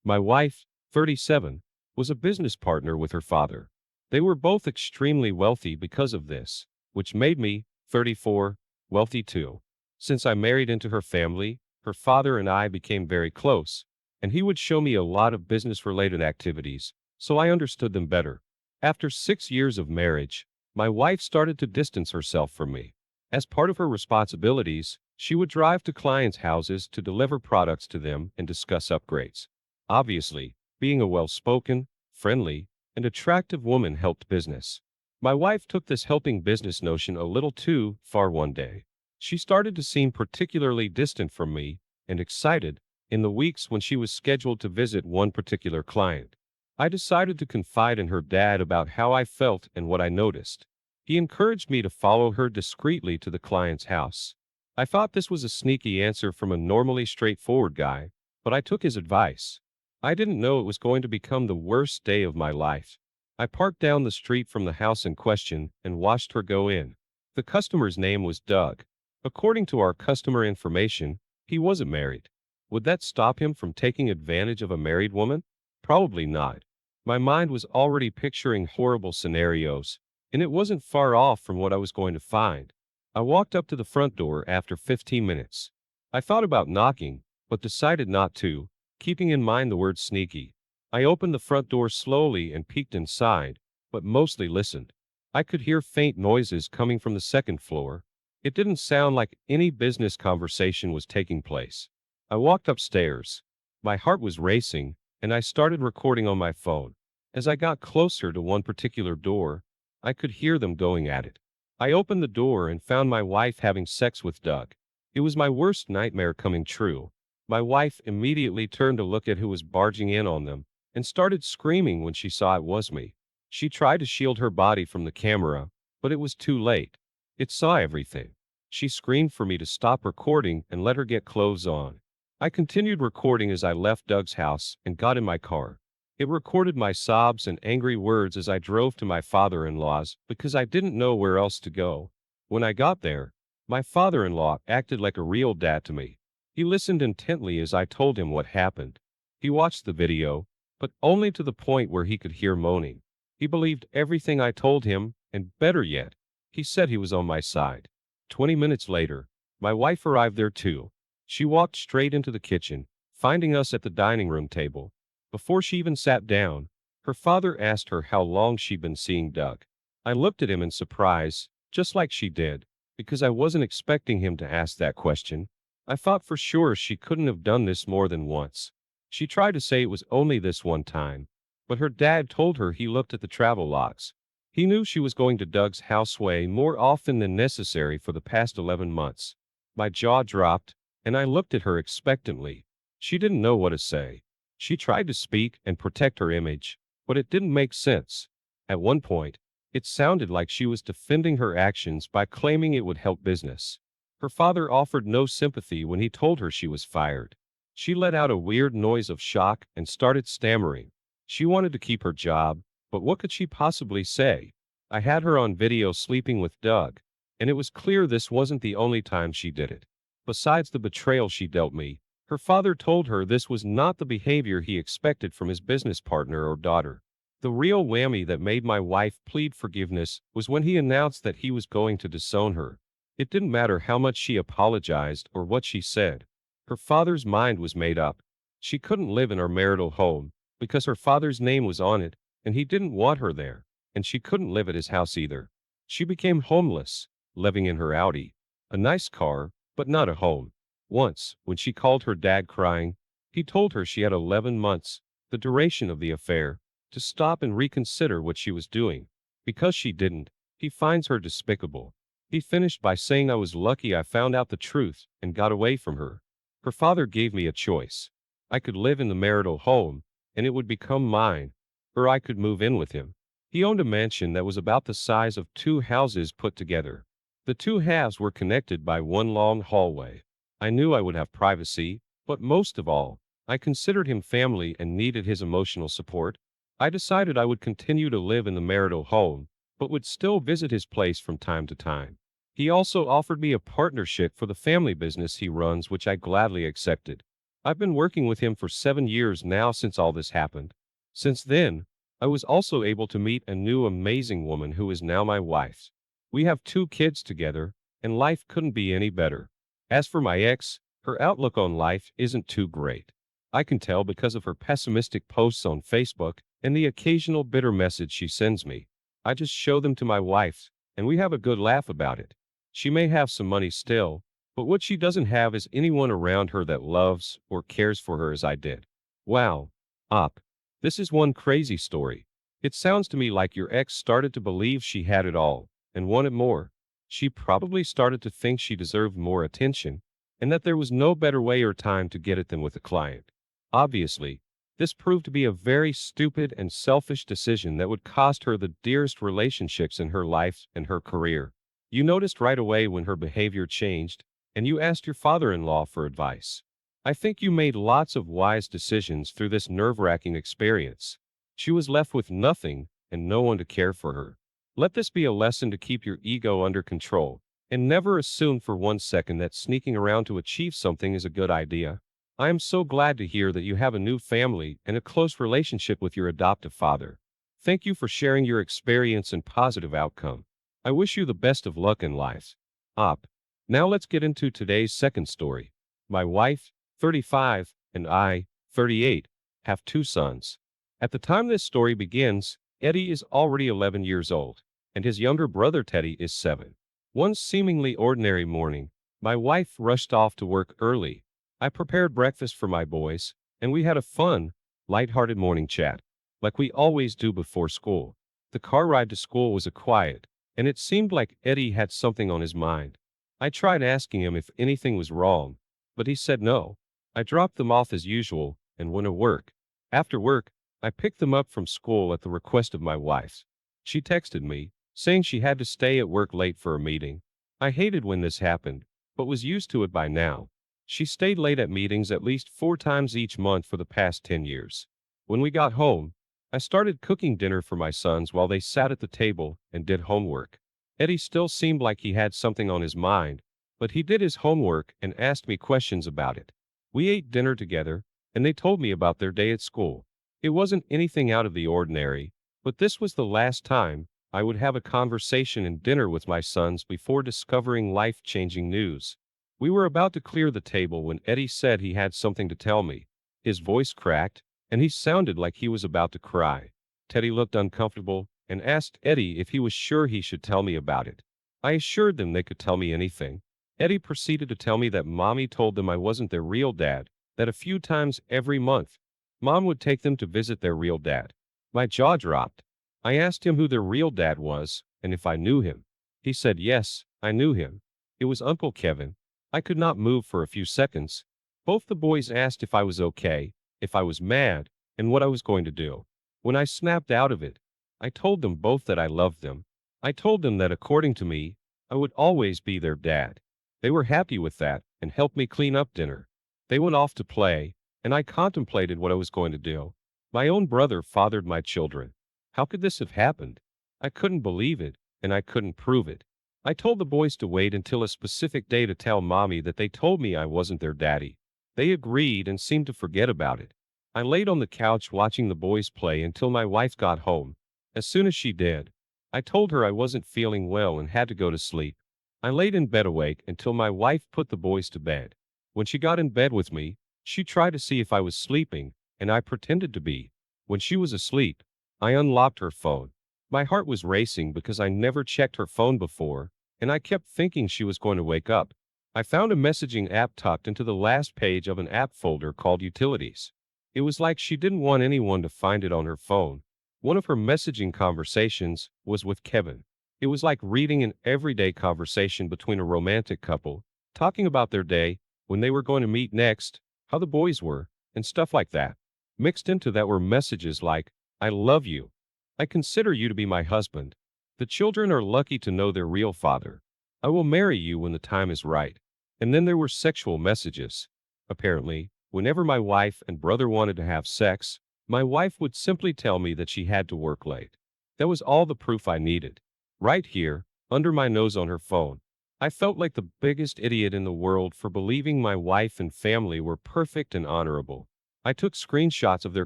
My wife, 37, was a business partner with her father. They were both extremely wealthy because of this, which made me, 34, wealthy too. Since I married into her family, her father and I became very close, and he would show me a lot of business-related activities, so I understood them better. After 6 years of marriage, my wife started to distance herself from me. As part of her responsibilities, she would drive to clients' houses to deliver products to them and discuss upgrades. Obviously, being a well-spoken, friendly, and attractive woman helped business. My wife took this helping business notion a little too far one day. She started to seem particularly distant from me and excited in the weeks when she was scheduled to visit one particular client. I decided to confide in her dad about how I felt and what I noticed. He encouraged me to follow her discreetly to the client's house. I thought this was a sneaky answer from a normally straightforward guy, but I took his advice. I didn't know it was going to become the worst day of my life. I parked down the street from the house in question and watched her go in. The customer's name was Doug. According to our customer information, he wasn't married. Would that stop him from taking advantage of a married woman? Probably not. My mind was already picturing horrible scenarios, and it wasn't far off from what I was going to find. I walked up to the front door after 15 minutes. I thought about knocking, but decided not to, keeping in mind the word sneaky. I opened the front door slowly and peeked inside, but mostly listened. I could hear faint noises coming from the second floor. It didn't sound like any business conversation was taking place. I walked upstairs. My heart was racing, and I started recording on my phone. As I got closer to one particular door, I could hear them going at it. I opened the door and found my wife having sex with Doug. It was my worst nightmare coming true. My wife immediately turned to look at who was barging in on them and started screaming when she saw it was me. She tried to shield her body from the camera, but it was too late. It saw everything. She screamed for me to stop recording and let her get clothes on. I continued recording as I left Doug's house and got in my car. It recorded my sobs and angry words as I drove to my father-in-law's because I didn't know where else to go. When I got there, my father-in-law acted like a real dad to me. He listened intently as I told him what happened. He watched the video, but only to the point where he could hear moaning. He believed everything I told him, and better yet, he said he was on my side. 20 minutes later, my wife arrived there too. She walked straight into the kitchen, finding us at the dining room table. Before she even sat down, her father asked her how long she'd been seeing Doug. I looked at him in surprise, just like she did, because I wasn't expecting him to ask that question. I thought for sure she couldn't have done this more than once. She tried to say it was only this one time, but her dad told her he looked at the travel logs. He knew she was going to Doug's house way more often than necessary for the past 11 months. My jaw dropped, and I looked at her expectantly. She didn't know what to say. She tried to speak and protect her image, but it didn't make sense. At one point, it sounded like she was defending her actions by claiming it would help business. Her father offered no sympathy when he told her she was fired. She let out a weird noise of shock and started stammering. She wanted to keep her job, but what could she possibly say? I had her on video sleeping with Doug, and it was clear this wasn't the only time she did it. Besides the betrayal she dealt me, her father told her this was not the behavior he expected from his business partner or daughter. The real whammy that made my wife plead forgiveness was when he announced that he was going to disown her. It didn't matter how much she apologized or what she said. Her father's mind was made up. She couldn't live in our marital home because her father's name was on it, and he didn't want her there, and she couldn't live at his house either. She became homeless, living in her Audi, a nice car, but not a home. Once, when she called her dad crying, he told her she had 11 months, the duration of the affair, to stop and reconsider what she was doing. Because she didn't, he finds her despicable. He finished by saying I was lucky I found out the truth and got away from her. Her father gave me a choice. I could live in the marital home, and it would become mine, or I could move in with him. He owned a mansion that was about the size of 2 houses put together. The 2 halves were connected by one long hallway. I knew I would have privacy, but most of all, I considered him family and needed his emotional support. I decided I would continue to live in the marital home, but would still visit his place from time to time. He also offered me a partnership for the family business he runs, which I gladly accepted. I've been working with him for 7 years now since all this happened. Since then, I was also able to meet a new amazing woman who is now my wife. We have 2 kids together, and life couldn't be any better. As for my ex, her outlook on life isn't too great. I can tell because of her pessimistic posts on Facebook and the occasional bitter message she sends me. I just show them to my wife, and we have a good laugh about it. She may have some money still, but what she doesn't have is anyone around her that loves or cares for her as I did. Wow. Op. This is one crazy story. It sounds to me like your ex started to believe she had it all and wanted more. She probably started to think she deserved more attention and that there was no better way or time to get it than with a client. Obviously, this proved to be a very stupid and selfish decision that would cost her the dearest relationships in her life and her career. You noticed right away when her behavior changed, and you asked your father-in-law for advice. I think you made lots of wise decisions through this nerve-wracking experience. She was left with nothing and no one to care for her. Let this be a lesson to keep your ego under control, and never assume for 1 second that sneaking around to achieve something is a good idea. I am so glad to hear that you have a new family and a close relationship with your adoptive father. Thank you for sharing your experience and positive outcome. I wish you the best of luck in life. Op. Now let's get into today's second story. My wife, 35, and I, 38, have 2 sons. At the time this story begins, Eddie is already 11 years old, and his younger brother Teddy is 7. One seemingly ordinary morning, my wife rushed off to work early. I prepared breakfast for my boys, and we had a fun, light-hearted morning chat, like we always do before school. The car ride to school was a quiet, and it seemed like Eddie had something on his mind. I tried asking him if anything was wrong, but he said no. I dropped them off as usual and went to work. After work, I picked them up from school at the request of my wife. She texted me, saying she had to stay at work late for a meeting. I hated when this happened, but was used to it by now. She stayed late at meetings at least 4 times each month for the past 10 years. When we got home, I started cooking dinner for my sons while they sat at the table and did homework. Eddie still seemed like he had something on his mind, but he did his homework and asked me questions about it. We ate dinner together, and they told me about their day at school. It wasn't anything out of the ordinary, but this was the last time I would have a conversation and dinner with my sons before discovering life-changing news. We were about to clear the table when Eddie said he had something to tell me. His voice cracked, and he sounded like he was about to cry. Teddy looked uncomfortable and asked Eddie if he was sure he should tell me about it. I assured them they could tell me anything. Eddie proceeded to tell me that Mommy told them I wasn't their real dad, that a few times every month, Mom would take them to visit their real dad. My jaw dropped. I asked him who their real dad was and if I knew him. He said yes, I knew him. It was Uncle Kevin. I could not move for a few seconds. Both the boys asked if I was okay, if I was mad, and what I was going to do. When I snapped out of it, I told them both that I loved them. I told them that according to me, I would always be their dad. They were happy with that and helped me clean up dinner. They went off to play, and I contemplated what I was going to do. My own brother fathered my children. How could this have happened? I couldn't believe it, and I couldn't prove it. I told the boys to wait until a specific day to tell Mommy that they told me I wasn't their daddy. They agreed and seemed to forget about it. I laid on the couch watching the boys play until my wife got home. As soon as she did, I told her I wasn't feeling well and had to go to sleep. I laid in bed awake until my wife put the boys to bed. When she got in bed with me, she tried to see if I was sleeping, and I pretended to be. When she was asleep, I unlocked her phone. My heart was racing because I never checked her phone before, and I kept thinking she was going to wake up. I found a messaging app tucked into the last page of an app folder called Utilities. It was like she didn't want anyone to find it on her phone. One of her messaging conversations was with Kevin. It was like reading an everyday conversation between a romantic couple, talking about their day, when they were going to meet next, how the boys were, and stuff like that. Mixed into that were messages like, I love you. I consider you to be my husband. The children are lucky to know their real father. I will marry you when the time is right. And then there were sexual messages. Apparently, whenever my wife and brother wanted to have sex, my wife would simply tell me that she had to work late. That was all the proof I needed. Right here, under my nose on her phone. I felt like the biggest idiot in the world for believing my wife and family were perfect and honorable. I took screenshots of their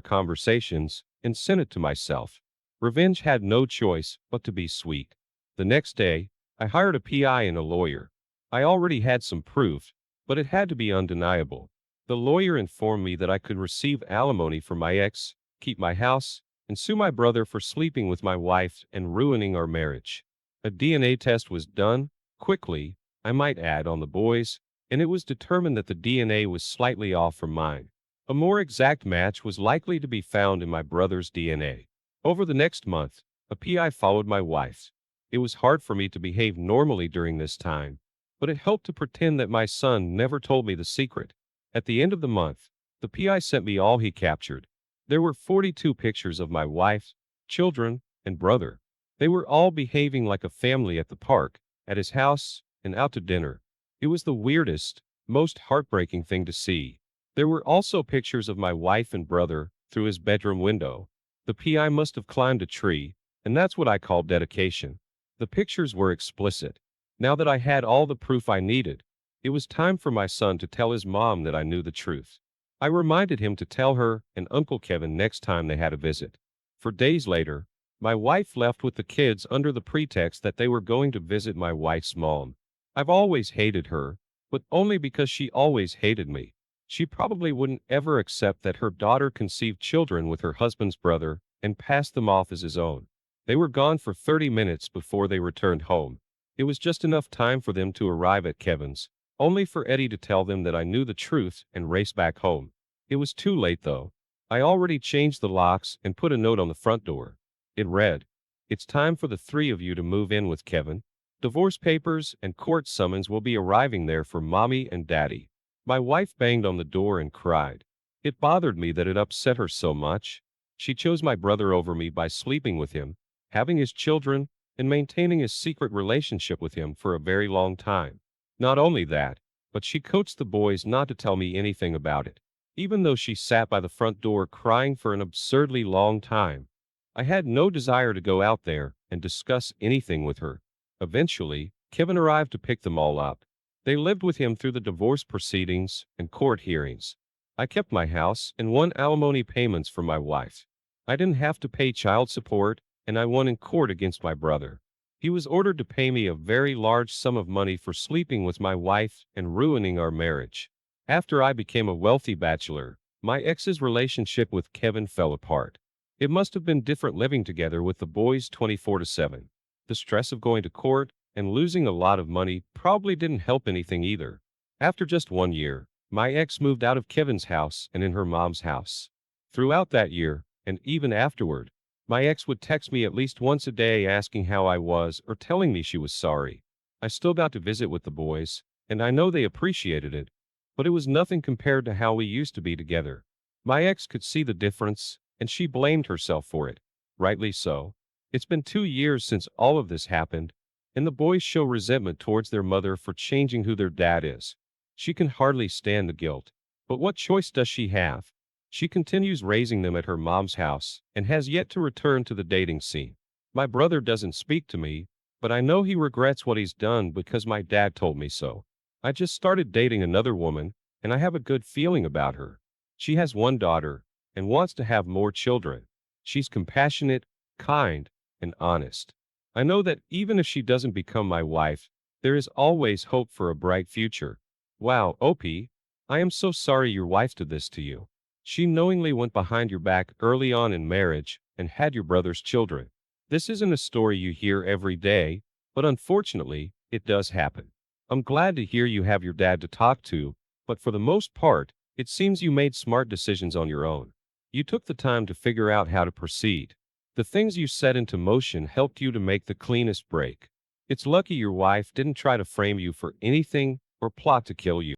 conversations and sent it to myself. Revenge had no choice but to be sweet. The next day, I hired a PI and a lawyer. I already had some proof, but it had to be undeniable. The lawyer informed me that I could receive alimony from my ex, keep my house, and sue my brother for sleeping with my wife and ruining our marriage. A DNA test was done, quickly, I might add, on the boys, and it was determined that the DNA was slightly off from mine. A more exact match was likely to be found in my brother's DNA. Over the next month, a PI followed my wife. It was hard for me to behave normally during this time, but it helped to pretend that my son never told me the secret. At the end of the month, the PI sent me all he captured. There were 42 pictures of my wife, children, and brother. They were all behaving like a family at the park, at his house, and out to dinner. It was the weirdest, most heartbreaking thing to see. There were also pictures of my wife and brother through his bedroom window. The PI must have climbed a tree, and that's what I call dedication. The pictures were explicit. Now that I had all the proof I needed, it was time for my son to tell his mom that I knew the truth. I reminded him to tell her and Uncle Kevin next time they had a visit. For days later, my wife left with the kids under the pretext that they were going to visit my wife's mom. I've always hated her, but only because she always hated me. She probably wouldn't ever accept that her daughter conceived children with her husband's brother and passed them off as his own. They were gone for 30 minutes before they returned home. It was just enough time for them to arrive at Kevin's, only for Eddie to tell them that I knew the truth and race back home. It was too late though. I already changed the locks and put a note on the front door. It read, "It's time for the three of you to move in with Kevin. Divorce papers and court summons will be arriving there for Mommy and Daddy." My wife banged on the door and cried. It bothered me that it upset her so much. She chose my brother over me by sleeping with him, having his children, and maintaining a secret relationship with him for a very long time. Not only that, but she coaxed the boys not to tell me anything about it, even though she sat by the front door crying for an absurdly long time. I had no desire to go out there and discuss anything with her. Eventually, Kevin arrived to pick them all up. They lived with him through the divorce proceedings and court hearings. I kept my house and won alimony payments from my wife. I didn't have to pay child support, and I won in court against my brother. He was ordered to pay me a very large sum of money for sleeping with my wife and ruining our marriage. After I became a wealthy bachelor, my ex's relationship with Kevin fell apart. It must have been different living together with the boys 24/7. The stress of going to court and losing a lot of money probably didn't help anything either. After just 1 year, my ex moved out of Kevin's house and in her mom's house. Throughout that year, and even afterward, my ex would text me at least once a day asking how I was or telling me she was sorry. I still got to visit with the boys, and I know they appreciated it, but it was nothing compared to how we used to be together. My ex could see the difference, and she blamed herself for it. Rightly so. It's been 2 years since all of this happened, and the boys show resentment towards their mother for changing who their dad is. She can hardly stand the guilt. But what choice does she have? She continues raising them at her mom's house and has yet to return to the dating scene. My brother doesn't speak to me, but I know he regrets what he's done because my dad told me so. I just started dating another woman, and I have a good feeling about her. She has one daughter and wants to have more children. She's compassionate, kind, and honest. I know that even if she doesn't become my wife, there is always hope for a bright future. Wow, OP, I am so sorry your wife did this to you. She knowingly went behind your back early on in marriage and had your brother's children. This isn't a story you hear every day, but unfortunately, it does happen. I'm glad to hear you have your dad to talk to, but for the most part, it seems you made smart decisions on your own. You took the time to figure out how to proceed. The things you set into motion helped you to make the cleanest break. It's lucky your wife didn't try to frame you for anything or plot to kill you.